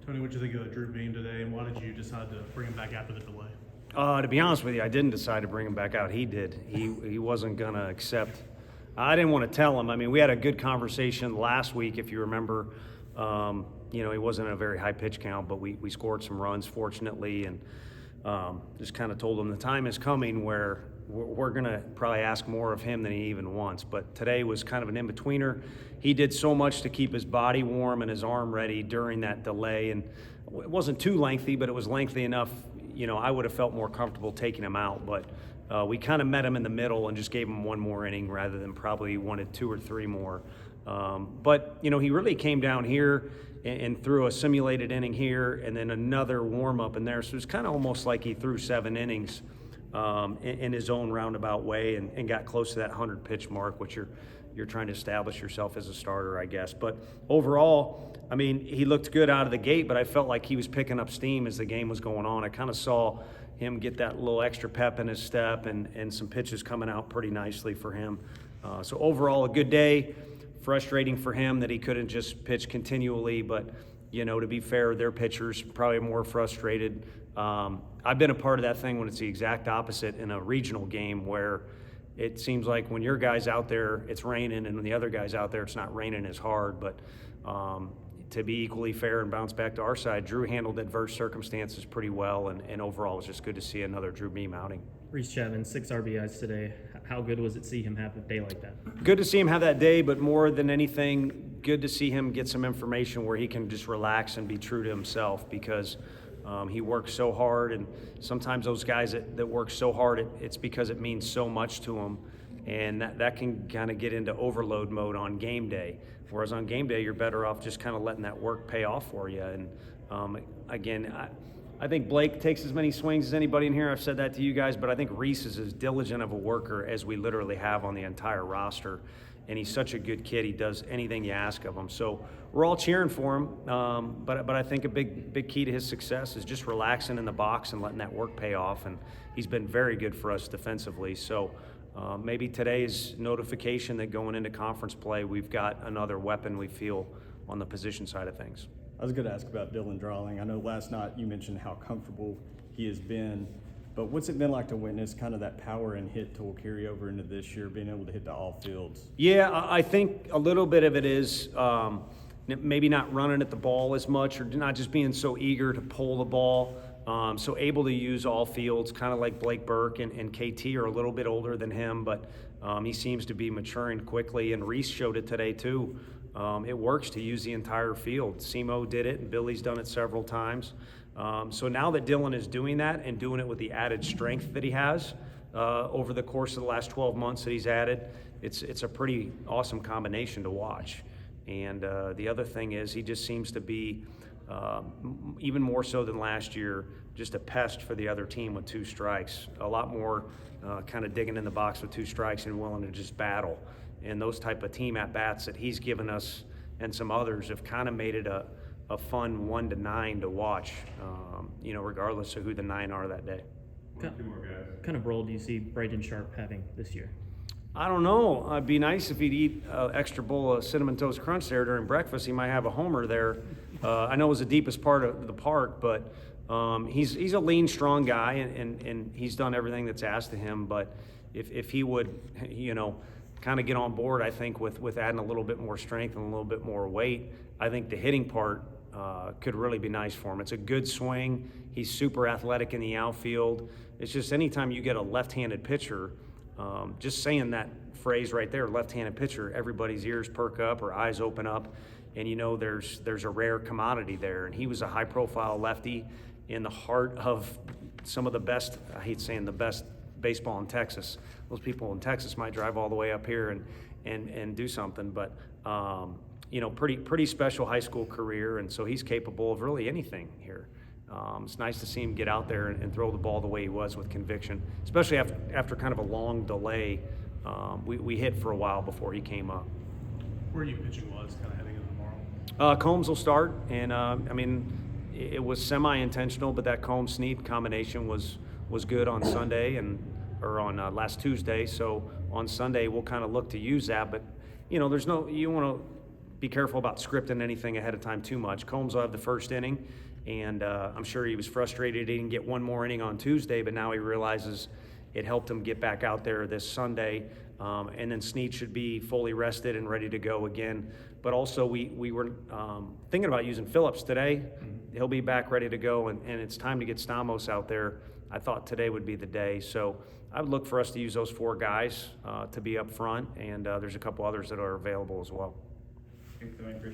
Tony, what did you think of Drew being today, and why did you decide to bring him back after the delay? To be honest with you, I didn't decide to bring him back out. He did. He wasn't going to accept. I didn't want to tell him. I mean, we had a good conversation last week, if you remember. He wasn't at a very high pitch count, but we scored some runs, fortunately, and just kind of told him the time is coming where we're going to probably ask more of him than he even wants. But today was kind of an in-betweener. He did so much to keep his body warm and his arm ready during that delay, and it wasn't too lengthy, but it was lengthy enough. I would have felt more comfortable taking him out, but we kind of met him in the middle and just gave him one more inning rather than probably wanted 2 or 3 more. But he really came down here and threw a simulated inning here and then another warm-up in there. So it was kind of almost like he threw 7 innings in his own roundabout way and got close to that 100-pitch mark, which you're trying to establish yourself as a starter, I guess. But overall, I mean, he looked good out of the gate, but I felt like he was picking up steam as the game was going on. I kind of saw him get that little extra pep in his step and some pitches coming out pretty nicely for him. So overall, a good day. Frustrating for him that he couldn't just pitch continually, but to be fair, their pitchers probably more frustrated. I've been a part of that thing when it's the exact opposite in a regional game where it seems like when your guy's out there, it's raining, and when the other guy's out there, it's not raining as hard. But to be equally fair and bounce back to our side, Drew handled adverse circumstances pretty well, and overall it was just good to see another Drew Beam outing. Reese Chapman, 6 RBIs today. How good was it to see him have a day like that? Good to see him have that day, but more than anything, good to see him get some information where he can just relax and be true to himself, because he works so hard, and sometimes those guys that work so hard, it's because it means so much to them, and that can kind of get into overload mode on game day. Whereas on game day, you're better off just kind of letting that work pay off for you. And again, I think Blake takes as many swings as anybody in here. I've said that to you guys, but I think Reese is as diligent of a worker as we literally have on the entire roster. And he's such a good kid. He does anything you ask of him. So we're all cheering for him. But I think a big key to his success is just relaxing in the box and letting that work pay off. And he's been very good for us defensively. So maybe today's notification that going into conference play, we've got another weapon we feel on the position side of things. I was going to ask about Dylan Draing. I know last night you mentioned how comfortable he has been, but what's it been like to witness kind of that power and hit tool carry over into this year, being able to hit to all fields? Yeah, I think a little bit of it is maybe not running at the ball as much, or not just being so eager to pull the ball. So able to use all fields, kind of like Blake Burke and KT are a little bit older than him, but he seems to be maturing quickly, and Reese showed it today too. It works to use the entire field. Simo did it, and Billy's done it several times. So now that Dylan is doing that and doing it with the added strength that he has over the course of the last 12 months that he's added, it's a pretty awesome combination to watch. And the other thing is he just seems to be, even more so than last year, just a pest for the other team with 2 strikes. A lot more kind of digging in the box with 2 strikes and willing to just battle. And those type of team at-bats that he's given us and some others have kind of made it a fun 1 to 9 to watch, regardless of who the 9 are that day. What kind of role do you see Braden Sharp having this year? I don't know. It'd be nice if he'd eat an extra bowl of Cinnamon Toast Crunch there during breakfast. He might have a homer there. I know it was the deepest part of the park, but he's a lean, strong guy, and he's done everything that's asked of him. But if he would, kind of get on board, I think, with adding a little bit more strength and a little bit more weight, I think the hitting part could really be nice for him. It's a good swing. He's super athletic in the outfield. It's just anytime you get a left-handed pitcher, just saying that phrase right there, left-handed pitcher, everybody's ears perk up or eyes open up, and there's a rare commodity there. And he was a high-profile lefty in the heart of some of the best, I hate saying the best, baseball in Texas. Those people in Texas might drive all the way up here and do something, but pretty special high school career, and so he's capable of really anything here. It's nice to see him get out there and throw the ball the way he was with conviction, especially after kind of a long delay. We hit for a while before he came up. Where are you pitching was kind of heading into tomorrow? Combs will start, and it was semi-intentional, but that Combs-Snead combination was good on Sunday or on last Tuesday. So on Sunday we'll kind of look to use that, but you want to be careful about scripting anything ahead of time too much. Combs will have the first inning, and I'm sure he was frustrated he didn't get one more inning on Tuesday, but now he realizes it helped him get back out there this Sunday. And then Snead should be fully rested and ready to go again. But also we were thinking about using Phillips today. He'll be back ready to go, and it's time to get Stamos out there. I thought today would be the day. So I would look for us to use those 4 guys to be up front, and there's a couple others that are available as well. Thank you, appreciate it.